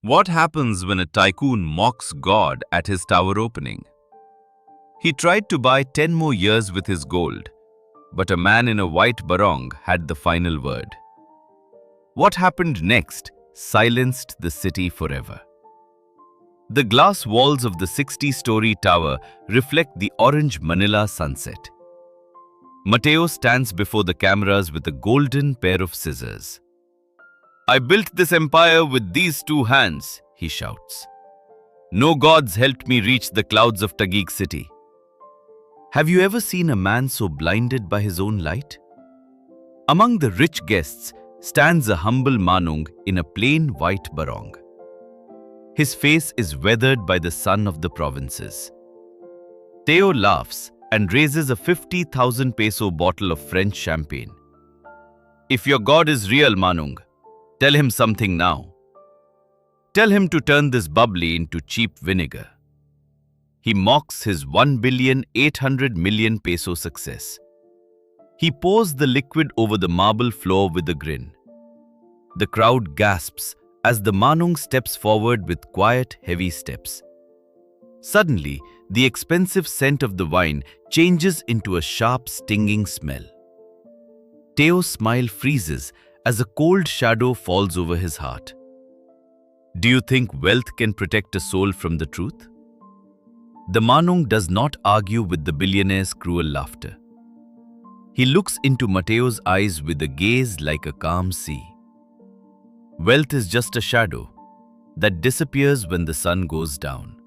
What happens when a tycoon mocks God at his tower opening? He tried to buy 10 more years with his gold, but a man in a white barong had the final word. What happened next silenced the city forever. The glass walls of the 60-story tower reflect the orange Manila sunset. Mateo stands before the cameras with a golden pair of scissors. "I built this empire with these two hands," he shouts. "No gods helped me reach the clouds of Taguig city." Have you ever seen a man so blinded by his own light? Among the rich guests stands a humble manung in a plain white barong. His face is weathered by the sun of the provinces. Teo laughs and raises a 50,000 peso bottle of French champagne. "If your God is real, manung, tell him something now. Tell him to turn this bubbly into cheap vinegar." He mocks his 1,800,000,000 peso success. He pours the liquid over the marble floor with a grin. The crowd gasps as the manung steps forward with quiet, heavy steps. Suddenly, the expensive scent of the wine changes into a sharp, stinging smell. Teo's smile freezes as a cold shadow falls over his heart. Do you think wealth can protect a soul from the truth? The manung does not argue with the billionaire's cruel laughter. He looks into Mateo's eyes with a gaze like a calm sea. Wealth is just a shadow that disappears when the sun goes down.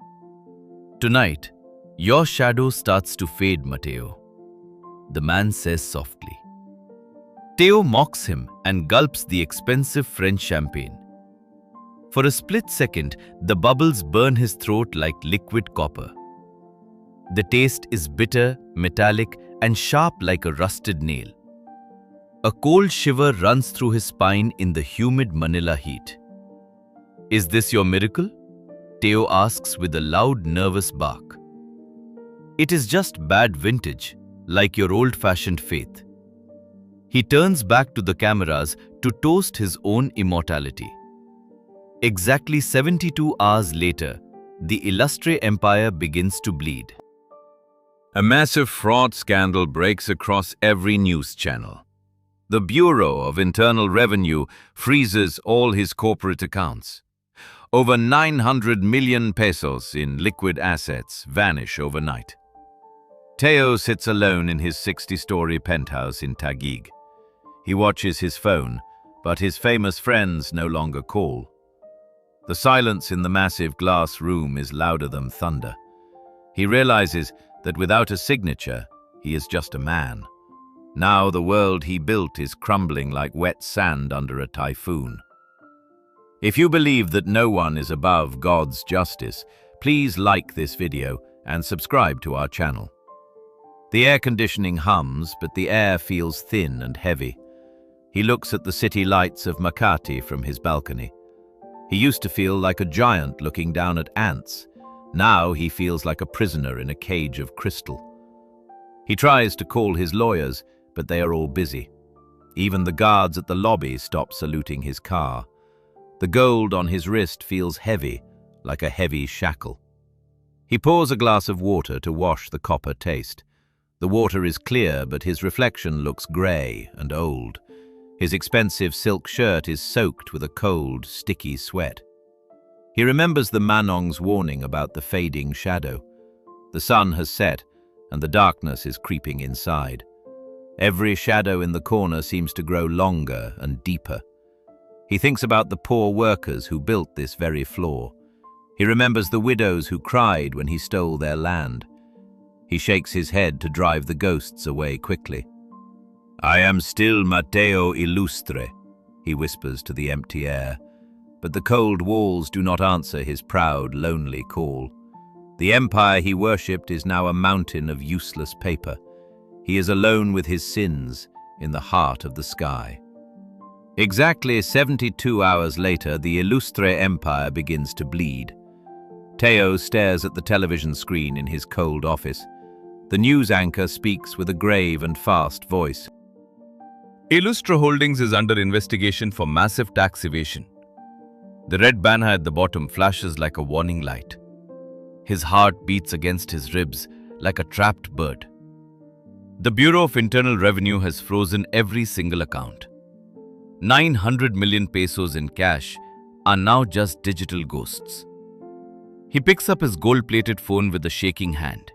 Tonight, your shadow starts to fade, Mateo, the man says softly. Teo mocks him and gulps the expensive French champagne. For a split second, the bubbles burn his throat like liquid copper. The taste is bitter, metallic, and sharp like a rusted nail. A cold shiver runs through his spine in the humid Manila heat. "Is this your miracle?" Teo asks with a loud, nervous bark. "It is just bad vintage, like your old-fashioned faith." He turns back to the cameras to toast his own immortality. Exactly 72 hours later, the illustre empire begins to bleed. A massive fraud scandal breaks across every news channel. The Bureau of Internal Revenue freezes all his corporate accounts. Over 900 million pesos in liquid assets vanish overnight. Teo sits alone in his 60-story penthouse in Taguig. He watches his phone, but his famous friends no longer call. The silence in the massive glass room is louder than thunder. He realizes that without a signature, he is just a man. Now the world he built is crumbling like wet sand under a typhoon. If you believe that no one is above God's justice, please like this video and subscribe to our channel. The air conditioning hums, but the air feels thin and heavy. He looks at the city lights of Makati from his balcony. He used to feel like a giant looking down at ants. Now he feels like a prisoner in a cage of crystal. He tries to call his lawyers, but they are all busy. Even the guards at the lobby stop saluting his car. The gold on his wrist feels heavy, like a heavy shackle. He pours a glass of water to wash the copper taste. The water is clear, but his reflection looks grey and old. His expensive silk shirt is soaked with a cold, sticky sweat. He remembers the manong's warning about the fading shadow. The sun has set, and the darkness is creeping inside. Every shadow in the corner seems to grow longer and deeper. He thinks about the poor workers who built this very floor. He remembers the widows who cried when he stole their land. He shakes his head to drive the ghosts away quickly. "I am still Mateo Illustre," he whispers to the empty air. But the cold walls do not answer his proud, lonely call. The empire he worshipped is now a mountain of useless paper. He is alone with his sins in the heart of the sky. Exactly 72 hours later, the Illustre empire begins to bleed. Teo stares at the television screen in his cold office. The news anchor speaks with a grave and fast voice. "Illustre Holdings is under investigation for massive tax evasion. The red banner at the bottom flashes like a warning light. His heart beats against his ribs like a trapped bird. The Bureau of Internal Revenue has frozen every single account. 900 million pesos in cash are now just digital ghosts. He picks up his gold-plated phone with a shaking hand.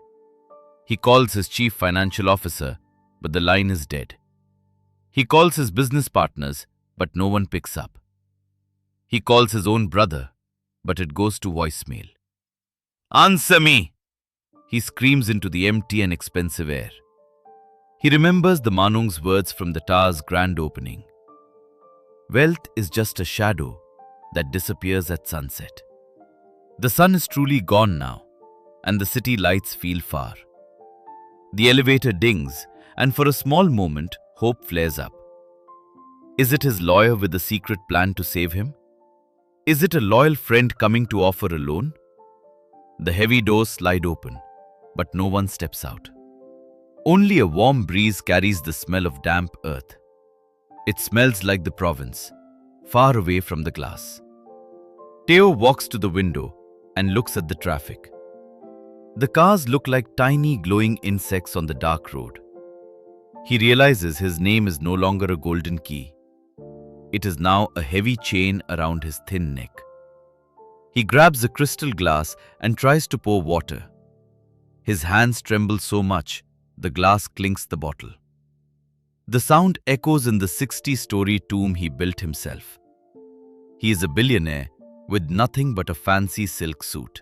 He calls his chief financial officer, but the line is dead. He calls his business partners, but no one picks up. He calls his own brother, but it goes to voicemail. "Answer me!" he screams into the empty and expensive air. He remembers the Manung's words from the tower's grand opening. Wealth is just a shadow that disappears at sunset. The sun is truly gone now, and the city lights feel far. The elevator dings, and for a small moment, hope flares up. Is it his lawyer with a secret plan to save him? Is it a loyal friend coming to offer a loan? The heavy doors slide open, but no one steps out. Only a warm breeze carries the smell of damp earth. It smells like the province, far away from the glass. Teo walks to the window and looks at the traffic. The cars look like tiny glowing insects on the dark road. He realizes his name is no longer a golden key. It is now a heavy chain around his thin neck. He grabs a crystal glass and tries to pour water. His hands tremble so much, the glass clinks the bottle. The sound echoes in the 60-story tomb he built himself. He is a billionaire with nothing but a fancy silk suit.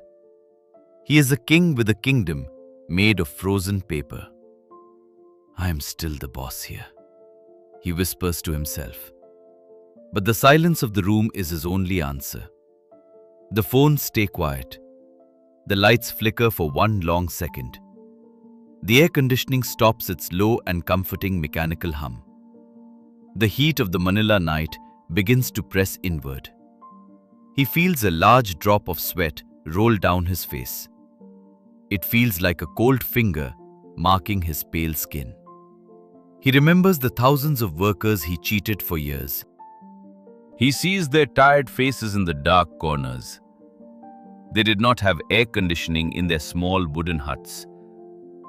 He is a king with a kingdom made of frozen paper. "I am still the boss here," he whispers to himself. But the silence of the room is his only answer. The phones stay quiet. The lights flicker for one long second. The air conditioning stops its low and comforting mechanical hum. The heat of the Manila night begins to press inward. He feels a large drop of sweat roll down his face. It feels like a cold finger marking his pale skin. He remembers the thousands of workers he cheated for years. He sees their tired faces in the dark corners. They did not have air conditioning in their small wooden huts.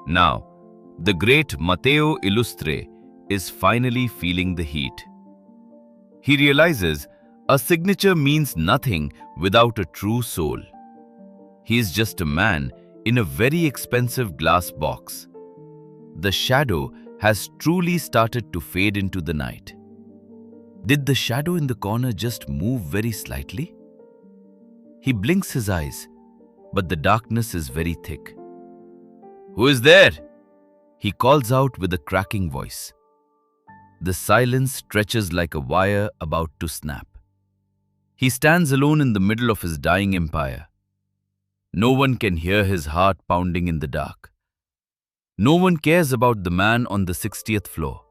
Now, the great Mateo Illustre is finally feeling the heat. He realizes a signature means nothing without a true soul. He is just a man in a very expensive glass box. The shadow has truly started to fade into the night. Did the shadow in the corner just move very slightly? He blinks his eyes, but the darkness is very thick. "Who is there?" he calls out with a cracking voice. The silence stretches like a wire about to snap. He stands alone in the middle of his dying empire. No one can hear his heart pounding in the dark. No one cares about the man on the 60th floor.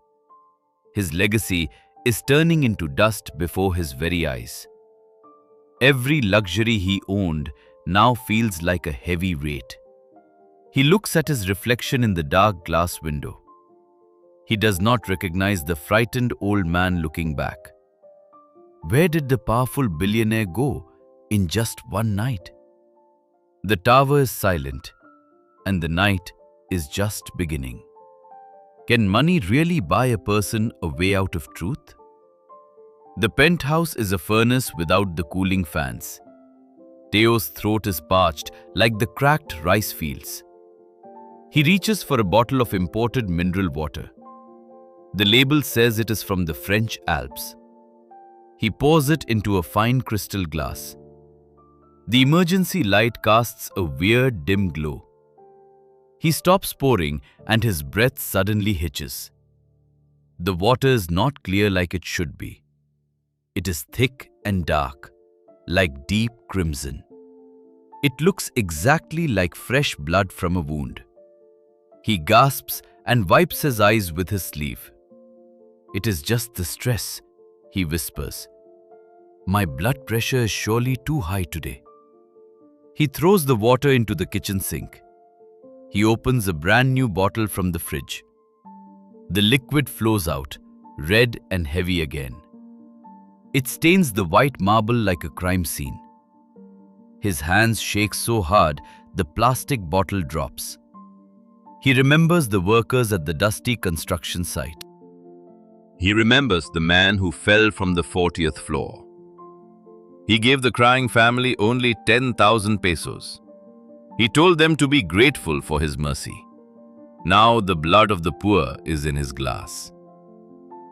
His legacy is turning into dust before his very eyes. Every luxury he owned now feels like a heavy weight. He looks at his reflection in the dark glass window. He does not recognize the frightened old man looking back. Where did the powerful billionaire go in just one night? The tower is silent, and the night is just beginning. Can money really buy a person a way out of truth? The penthouse is a furnace without the cooling fans. Teo's throat is parched like the cracked rice fields. He reaches for a bottle of imported mineral water. The label says it is from the French Alps. He pours it into a fine crystal glass. The emergency light casts a weird dim glow. He stops pouring and his breath suddenly hitches. The water is not clear like it should be. It is thick and dark, like deep crimson. It looks exactly like fresh blood from a wound. He gasps and wipes his eyes with his sleeve. "It is just the stress," he whispers. "My blood pressure is surely too high today." He throws the water into the kitchen sink. He opens a brand new bottle from the fridge. The liquid flows out, red and heavy again. It stains the white marble like a crime scene. His hands shake so hard, the plastic bottle drops. He remembers the workers at the dusty construction site. He remembers the man who fell from the 40th floor. He gave the crying family only 10,000 pesos. He told them to be grateful for his mercy. Now the blood of the poor is in his glass.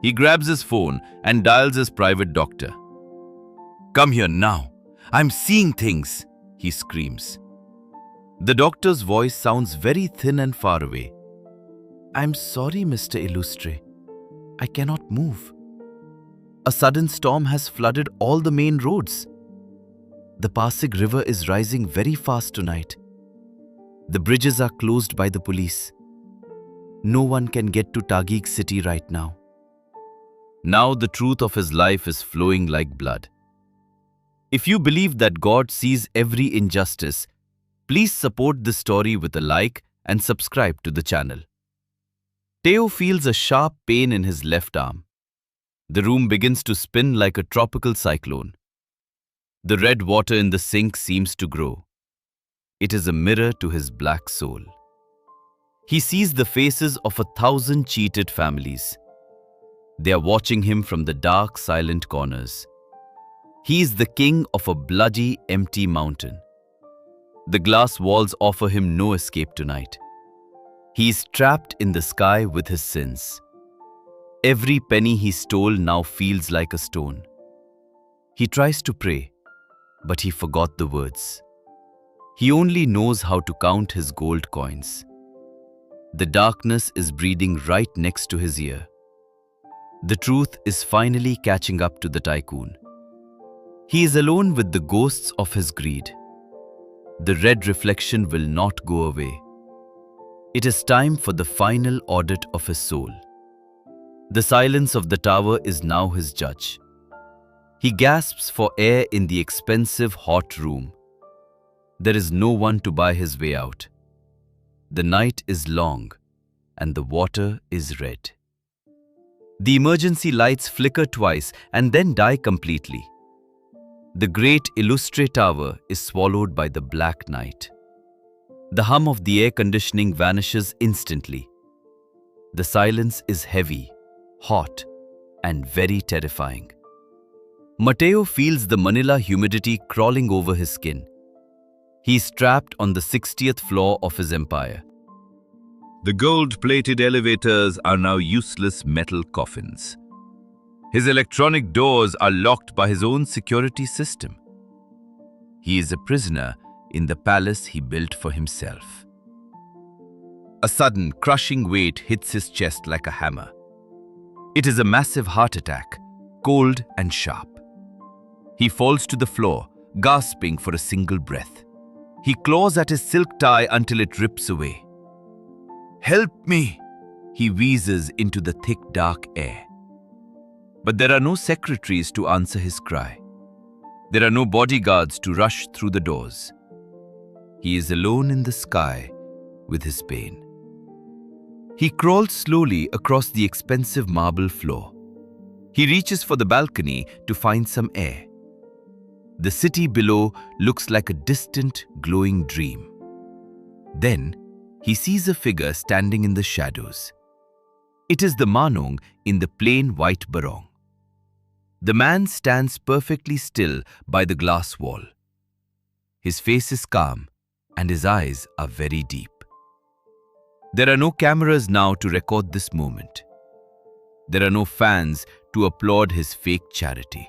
He grabs his phone and dials his private doctor. "Come here now. I'm seeing things," he screams. The doctor's voice sounds very thin and far away. "I'm sorry, Mr. Illustre. I cannot move. A sudden storm has flooded all the main roads. The Pasig River is rising very fast tonight. The bridges are closed by the police. No one can get to Taguig city right now." Now the truth of his life is flowing like blood. If you believe that God sees every injustice, please support this story with a like and subscribe to the channel. Teo feels a sharp pain in his left arm. The room begins to spin like a tropical cyclone. The red water in the sink seems to grow. It is a mirror to his black soul. He sees the faces of 1,000 cheated families. They are watching him from the dark, silent corners. He is the king of a bloody, empty mountain. The glass walls offer him no escape tonight. He is trapped in the sky with his sins. Every penny he stole now feels like a stone. He tries to pray, but he forgot the words. He only knows how to count his gold coins. The darkness is breathing right next to his ear. The truth is finally catching up to the tycoon. He is alone with the ghosts of his greed. The red reflection will not go away. It is time for the final audit of his soul. The silence of the tower is now his judge. He gasps for air in the expensive hot room. There is no one to buy his way out. The night is long and the water is red. The emergency lights flicker twice and then die completely. The great Illustre Tower is swallowed by the black night. The hum of the air conditioning vanishes instantly. The silence is heavy, hot, and very terrifying. Mateo feels the Manila humidity crawling over his skin. He is trapped on the 60th floor of his empire. The gold-plated elevators are now useless metal coffins. His electronic doors are locked by his own security system. He is a prisoner in the palace he built for himself. A sudden, crushing weight hits his chest like a hammer. It is a massive heart attack, cold and sharp. He falls to the floor, gasping for a single breath. He claws at his silk tie until it rips away. "Help me!" he wheezes into the thick, dark air. But there are no secretaries to answer his cry. There are no bodyguards to rush through the doors. He is alone in the sky with his pain. He crawls slowly across the expensive marble floor. He reaches for the balcony to find some air. The city below looks like a distant, glowing dream. Then, he sees a figure standing in the shadows. It is the Manong in the plain white barong. The man stands perfectly still by the glass wall. His face is calm and his eyes are very deep. There are no cameras now to record this moment. There are no fans to applaud his fake charity.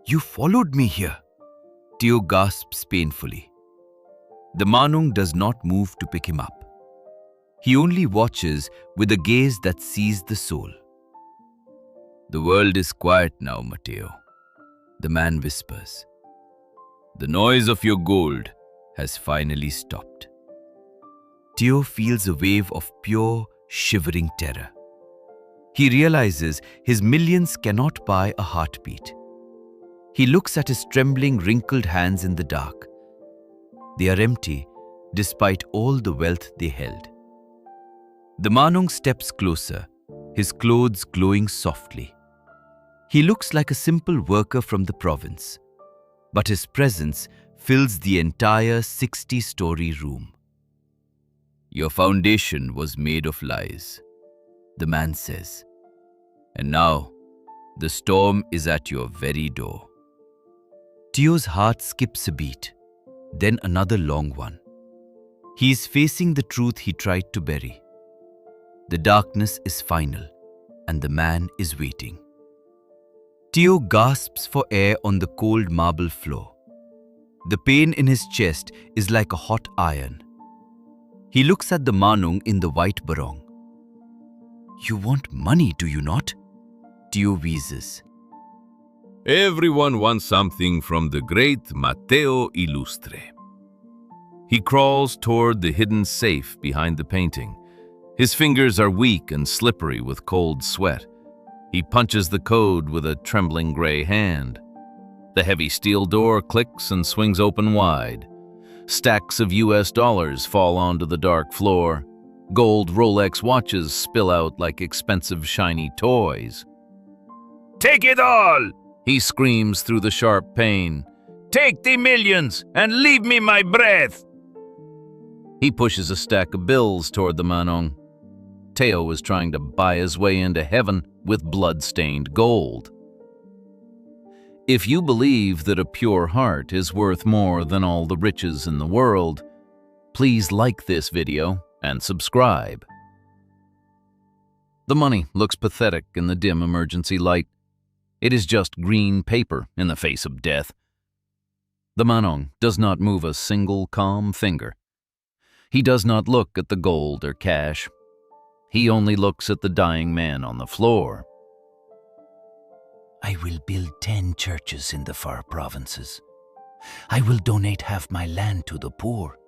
You followed me here," Teo gasps painfully. The Manong does not move to pick him up. He only watches with a gaze that sees the soul. "The world is quiet now, Mateo," the man whispers. "The noise of your gold has finally stopped." Teo feels a wave of pure, shivering terror. He realizes his millions cannot buy a heartbeat. He looks at his trembling, wrinkled hands in the dark. They are empty, despite all the wealth they held. The Manong steps closer, his clothes glowing softly. He looks like a simple worker from the province, but his presence fills the entire 60-story room. Your foundation was made of lies, the man says, and now the storm is at your very door. Teo's heart skips a beat, then another long one. He is facing the truth he tried to bury. The darkness is final, and the man is waiting. Teo gasps for air on the cold marble floor. The pain in his chest is like a hot iron. He looks at the Manong in the white barong. You want money, do you not? Teo wheezes. Everyone wants something from the great Mateo Illustre. He crawls toward the hidden safe behind the painting. His fingers are weak and slippery with cold sweat. He punches the code with a trembling gray hand. The heavy steel door clicks and swings open wide. Stacks of US dollars fall onto the dark floor. Gold Rolex watches spill out like expensive shiny toys. Take it all! He screams through the sharp pain. Take the millions and leave me my breath! He pushes a stack of bills toward the Manong. Teo was trying to buy his way into heaven with blood-stained gold. If you believe that a pure heart is worth more than all the riches in the world, please like this video and subscribe. The money looks pathetic in the dim emergency light. It is just green paper in the face of death. The Manong does not move a single calm finger. He does not look at the gold or cash. He only looks at the dying man on the floor. I will build 10 churches in the far provinces. I will donate half my land to the poor.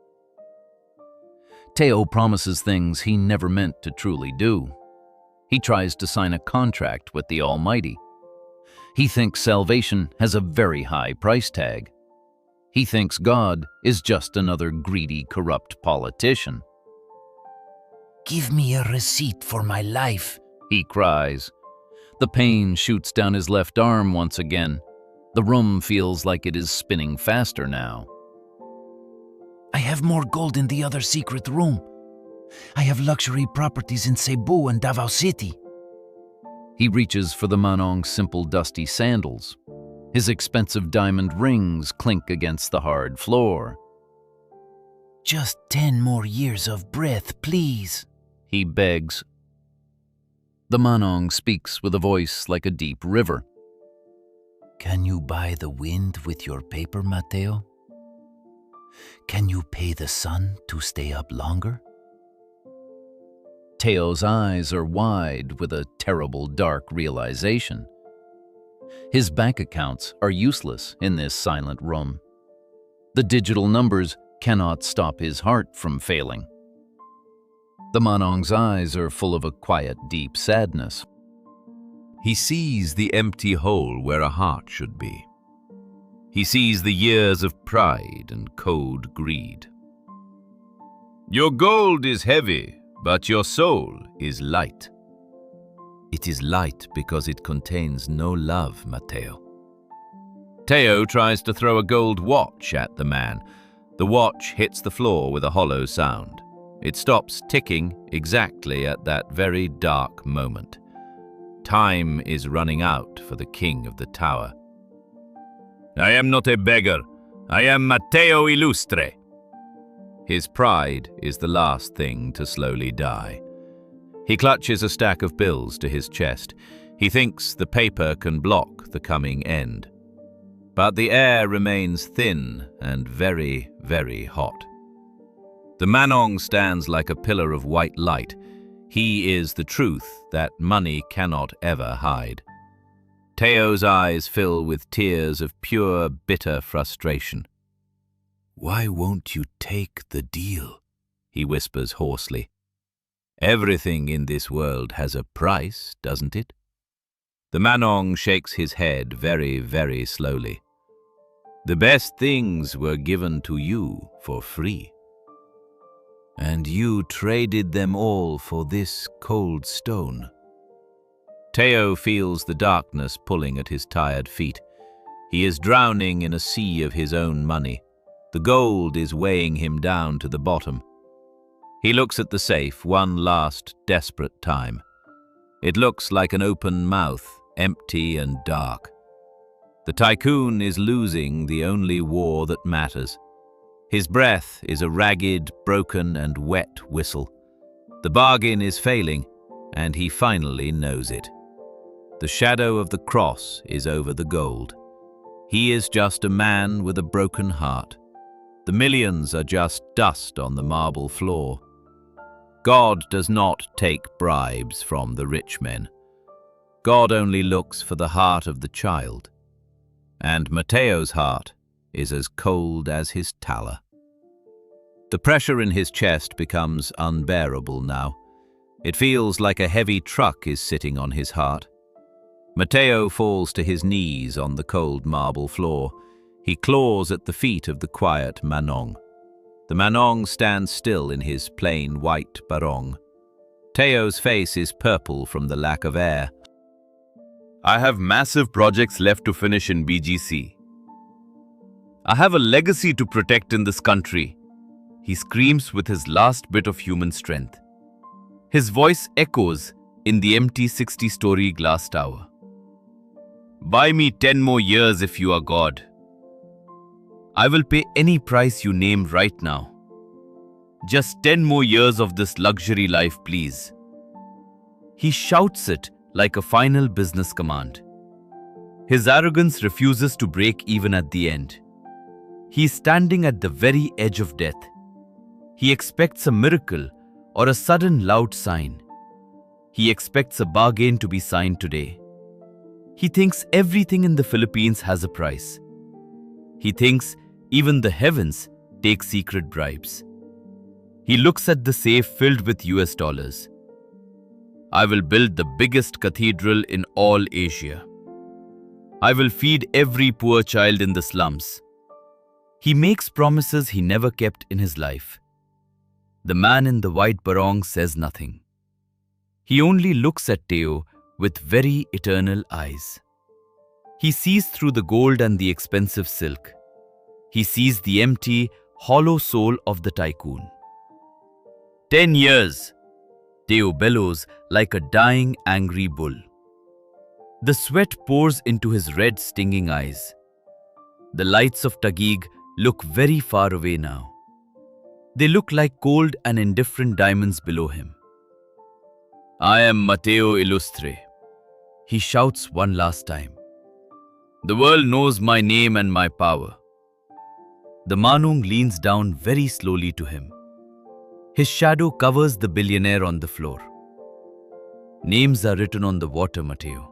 Teo promises things he never meant to truly do. He tries to sign a contract with the Almighty. He thinks salvation has a very high price tag. He thinks God is just another greedy, corrupt politician. Give me a receipt for my life, he cries. The pain shoots down his left arm once again. The room feels like it is spinning faster now. I have more gold in the other secret room. I have luxury properties in Cebu and Davao City. He reaches for the Manong's simple dusty sandals. His expensive diamond rings clink against the hard floor. Just 10 more years of breath, please, he begs. The Manong speaks with a voice like a deep river. Can you buy the wind with your paper, Mateo? Can you pay the sun to stay up longer? Teo's eyes are wide with a terrible dark realization. His bank accounts are useless in this silent room. The digital numbers cannot stop his heart from failing. The Manong's eyes are full of a quiet, deep sadness. He sees the empty hole where a heart should be. He sees the years of pride and cold greed. Your gold is heavy, but your soul is light. It is light because it contains no love, Mateo. Teo tries to throw a gold watch at the man. The watch hits the floor with a hollow sound. It stops ticking exactly at that very dark moment. Time is running out for the king of the tower. I am not a beggar. I am Mateo Illustre. His pride is the last thing to slowly die. He clutches a stack of bills to his chest. He thinks the paper can block the coming end. But the air remains thin and very, very hot. The Manong stands like a pillar of white light. He is the truth that money cannot ever hide. Teo's eyes fill with tears of pure, bitter frustration. Why won't you take the deal? He whispers hoarsely. Everything in this world has a price, doesn't it? The Manong shakes his head very, very slowly. The best things were given to you for free. And you traded them all for this cold stone. Teo feels the darkness pulling at his tired feet. He is drowning in a sea of his own money. The gold is weighing him down to the bottom. He looks at the safe one last desperate time. It looks like an open mouth, empty and dark. The tycoon is losing the only war that matters. His breath is a ragged, broken and wet whistle. The bargain is failing, and he finally knows it. The shadow of the cross is over the gold. He is just a man with a broken heart. The millions are just dust on the marble floor. God does not take bribes from the rich men. God only looks for the heart of the child. And Mateo's heart is as cold as his talor. The pressure in his chest becomes unbearable now. It feels like a heavy truck is sitting on his heart. Mateo falls to his knees on the cold marble floor. He claws at the feet of the quiet Manong. The Manong stands still in his plain white barong. Teo's face is purple from the lack of air. I have massive projects left to finish in BGC. I have a legacy to protect in this country. He screams with his last bit of human strength. His voice echoes in the empty 60-story glass tower. Buy me 10 more years if you are God. I will pay any price you name right now. Just 10 more years of this luxury life, please. He shouts it like a final business command. His arrogance refuses to break even at the end. He is standing at the very edge of death. He expects a miracle or a sudden loud sign. He expects a bargain to be signed today. He thinks everything in the Philippines has a price. He thinks even the heavens take secret bribes. He looks at the safe filled with US dollars. I will build the biggest cathedral in all Asia. I will feed every poor child in the slums. He makes promises he never kept in his life. The man in the white barong says nothing. He only looks at Teo with very eternal eyes. He sees through the gold and the expensive silk. He sees the empty, hollow soul of the tycoon. 10 years, Teo bellows like a dying, angry bull. The sweat pours into his red, stinging eyes. The lights of Taguig look very far away now. They look like cold and indifferent diamonds below him. I am Mateo Illustre. He shouts one last time. The world knows my name and my power. The Manong leans down very slowly to him. His shadow covers the billionaire on the floor. Names are written on the water, Mateo,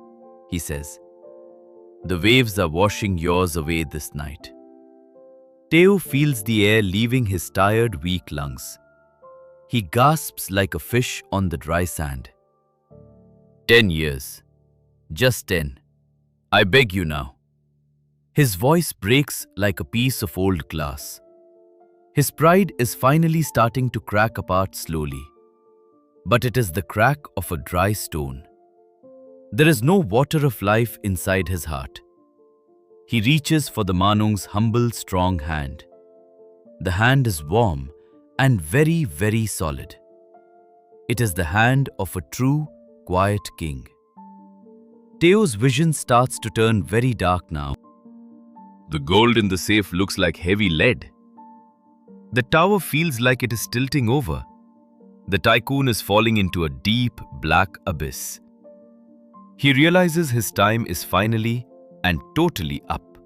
he says. The waves are washing yours away this night. Teo feels the air leaving his tired, weak lungs. He gasps like a fish on the dry sand. 10 years. Just 10. I beg you now. His voice breaks like a piece of old glass. His pride is finally starting to crack apart slowly. But it is the crack of a dry stone. There is no water of life inside his heart. He reaches for the Manong's humble, strong hand. The hand is warm and very, very solid. It is the hand of a true, quiet king. Teo's vision starts to turn very dark now. The gold in the safe looks like heavy lead. The tower feels like it is tilting over. The tycoon is falling into a deep, black abyss. He realizes his time is finally and totally up.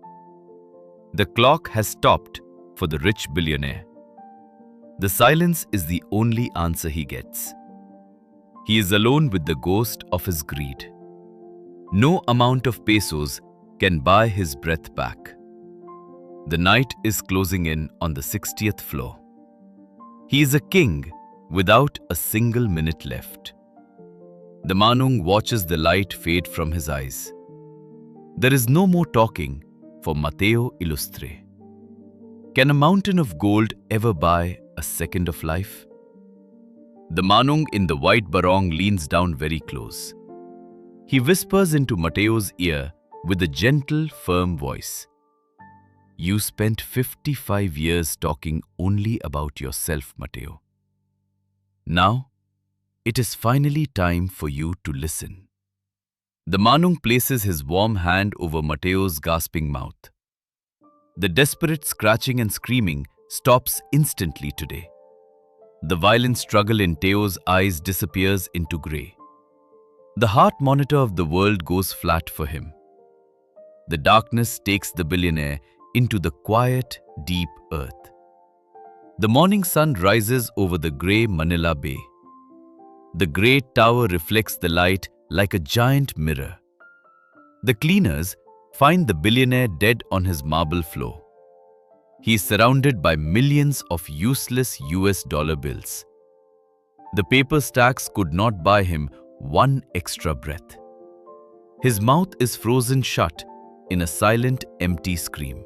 The clock has stopped for the rich billionaire. The silence is the only answer he gets. He is alone with the ghost of his greed. No amount of pesos can buy his breath back. The night is closing in on the 60th floor. He is a king without a single minute left. The Manong watches the light fade from his eyes. There is no more talking for Mateo Illustre. Can a mountain of gold ever buy a second of life? The Manong in the white barong leans down very close. He whispers into Mateo's ear with a gentle, firm voice. You spent 55 years talking only about yourself, Mateo. Now, it is finally time for you to listen. The Manung places his warm hand over Mateo's gasping mouth. The desperate scratching and screaming stops instantly today. The violent struggle in Teo's eyes disappears into grey. The heart monitor of the world goes flat for him. The darkness takes the billionaire into the quiet, deep earth. The morning sun rises over the grey Manila Bay. The great tower reflects the light like a giant mirror. The cleaners find the billionaire dead on his marble floor. He is surrounded by millions of useless US dollar bills. The paper stacks could not buy him one extra breath. His mouth is frozen shut in a silent, empty scream.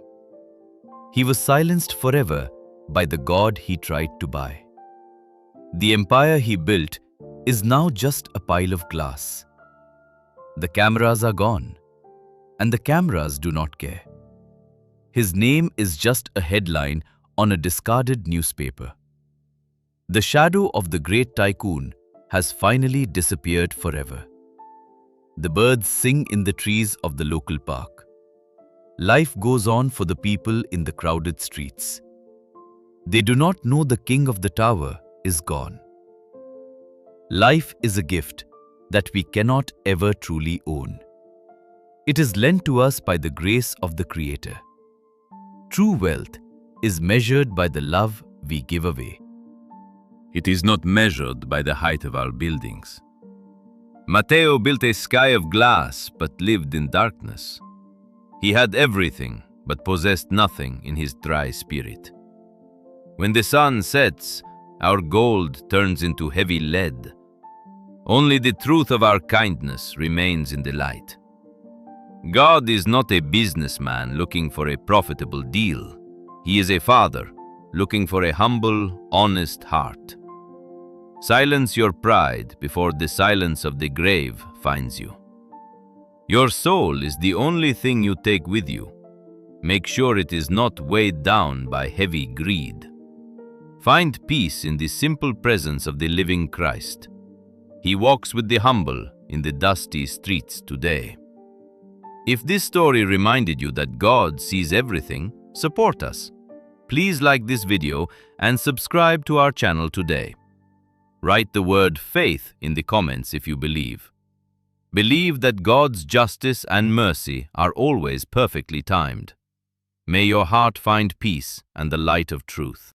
He was silenced forever by the God he tried to buy. The empire he built is now just a pile of glass. The cameras are gone, and the cameras do not care. His name is just a headline on a discarded newspaper. The shadow of the great tycoon has finally disappeared forever. The birds sing in the trees of the local park. Life goes on for the people in the crowded streets. They do not know the king of the tower is gone. Life is a gift that we cannot ever truly own. It is lent to us by the grace of the Creator. True wealth is measured by the love we give away. It is not measured by the height of our buildings. Mateo built a sky of glass but lived in darkness. He had everything but possessed nothing in his dry spirit. When the sun sets, our gold turns into heavy lead. Only the truth of our kindness remains in the light. God is not a businessman looking for a profitable deal. He is a father looking for a humble, honest heart. Silence your pride before the silence of the grave finds you. Your soul is the only thing you take with you. Make sure it is not weighed down by heavy greed. Find peace in the simple presence of the living Christ. He walks with the humble in the dusty streets today. If this story reminded you that God sees everything, support us. Please like this video and subscribe to our channel today. Write the word faith in the comments if you believe. Believe that God's justice and mercy are always perfectly timed. May your heart find peace and the light of truth.